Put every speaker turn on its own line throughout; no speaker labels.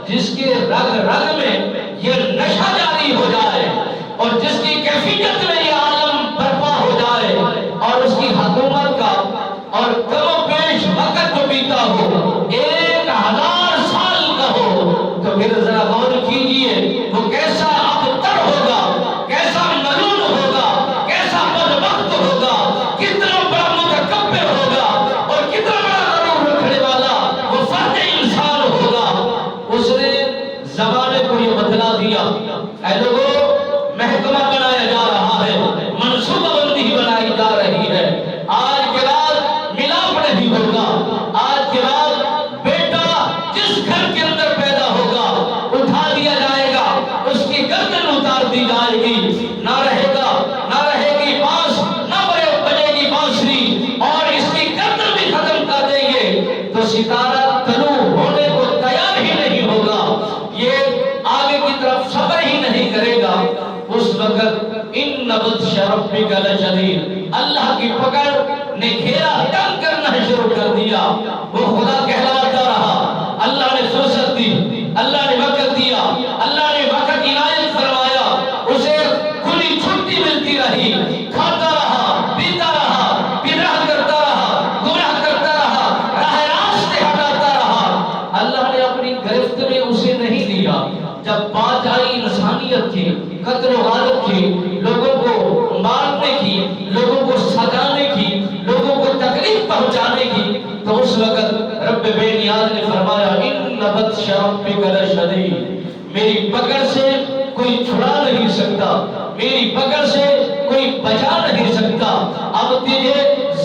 جس کے رگ رگ میں یہ نشہ جاری ہو جائے اور جس کی کیفیت میں یہ عالم برپا ہو جائے اور اس کی حکومت کا اور کم و بیش وقت جو بیتا ہو 1000 سال کا ہو، تو پھر ذرا غور کیجئے وہ کیسا ابتر ہوگا، کیسا ملون ہوگا، کیسا بدبخت ہوگا، کتنا بڑا متکبر ہوگا اور کتنا بڑا غرور رکھنے والا وہ فرد انسان ہوگا۔ اس نے زمانے کو یہ بتلا دیا، اے لوگوں محکمہ بنایا جا رہا ہے، منصوبہ بندی بنائی جا رہی ہے، آج کے بعد ملاپ نہیں ہوگا، آج کے بعد بیٹا جس گھر کے اندر پیدا ہوگا اٹھا دیا جائے گا، اس کی گردن اتار دی جائے گی، نہ رہے گی بانس، نہ بجے گی بانسری، اور اس کی گردن بھی ختم کر دیں گے تو ستارہ طلوع ہونے کو تیار ہی نہیں ہوگا، یہ آگے کی طرف سفر ہی نہیں کرے گا۔ اس وقت ان بطش ربک لشدید، اللہ کی پکڑ نے گھیرا تنگ کرنا شروع کر دیا، وہ خدا کہلاتا رہا، اللہ نے فرصت دی، اللہ نے وقت دیا، اللہ نے وقت عنایت فرمایا، اسے کھلی چھٹی ملتی رہی، کھاتا رہا، پیتا رہا، بدعت کرتا رہا، گمراہ کرتا رہا، راہ راست سے ہٹاتا رہا۔ اللہ نے اپنی گرفت میں اسے نہیں لیا۔ جب بات آئی انسانیت کی، قتل و غارت کی، لوگوں کو مارنے کی، لوگوں کو سجانے کی، لوگوں کو تکلیف پہنچانے کی، تو اس وقت رب بے نیاز نے فرمایا ان بطش ربک لشدید، میری پکڑ سے کوئی چھڑا نہیں سکتا، میری پکڑ سے کوئی بچا نہیں سکتا۔ اب تجھے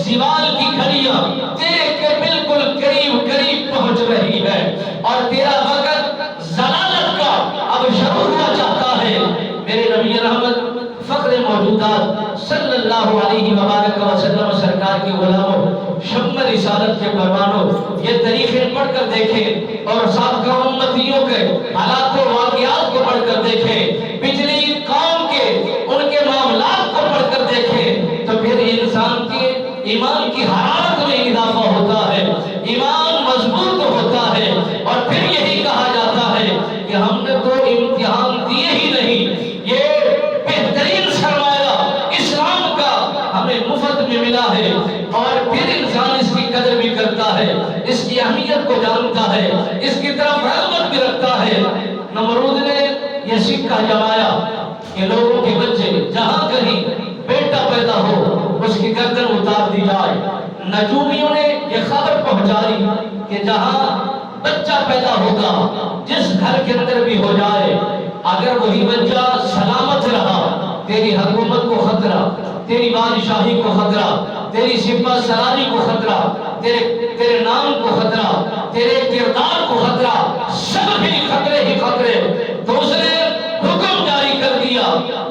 زوال کی گھڑیاں تیرے کے بالکل قریب پہنچ رہی ہے اور تیرا وقت ضلالت کا اب شروع ہوا چاہتا ہے۔ میرے نبی رحمت فخر موجودات صلی اللہ علیہ وآلہ وسلم سرکار کے غلاموں، شم رسالت کے پروانوں، یہ تاریخیں پڑھ کر دیکھیں اور سابقہ امتیوں کے حالات و واقعات کو پڑھ کر دیکھیں، پچھلی قوم کے ان کے معاملات کو پڑھ کر دیکھیں، تو پھر انسان کے ایمان کی حرارت میں اضافہ ہوتا ہے، ایمان مضبوط ہوتا ہے، اور پھر یہی کہا جاتا ہے کہ ہم نے تو امتحان دیے ہی نہیں، یہ بہترین سرمایہ اسلام کا ہمیں مفت میں ملا ہے، اور پھر انسان اس کی قدر بھی کرتا ہے، اس کی اہمیت کو جانتا ہے، اس کی طرف رغبت بھی رکھتا ہے۔ نمرود نے یہ سکہ جمایا کہ لوگوں کے بچے جہاں کہیں بیٹا پیدا ہو اس کی گردن اتار دی جائے۔ نجومیوں نے یہ خبر پہنچائی کہ جہاں بچہ پیدا ہوگا، جس گھر کے اندر بھی ہو جائے، اگر وہی بچہ سلامت رہا، تیری حکومت کو خطرہ، تیری بادشاہی کو خطرہ، تیری سپہ سالاری کو خطرہ، تیرے نام کو خطرہ، تیرے کردار کو خطرہ، سب بھی خطرے ہی خطرے۔ تو اس نے حکم جاری کر دیا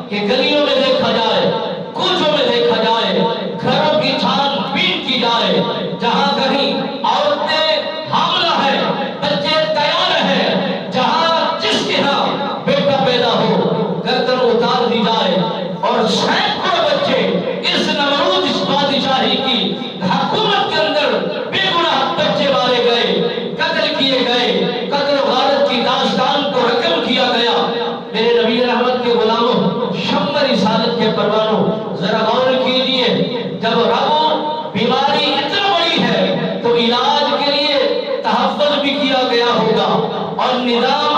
کہ گلیوں میں دیکھا جائے، کوچوں میں دیکھا جائے، گھروں کی چھان بین کی جائے، جہاں کہیں عورتیں حاملہ ہیں، بچے تیار ہیں، جہاں جس کے ہاں بیٹا پیدا ہو گردن اتار دی جائے، اور سینکڑوں بچے اس نمرود اس بادشاہی کی حکومت کے اندر بے گناہ بچے مارے گئے، قتل کیے گئے، قتل و غارت کی داستان کو رقم کیا گیا۔ میرے نبی رحمت کے غلاموں، شم رسالت کے پروانوں، ذرا غور کیجئے، جب رب بیماری اتنا بڑی ہے تو علاج کے لیے تحفظ بھی کیا گیا ہوگا اور نظام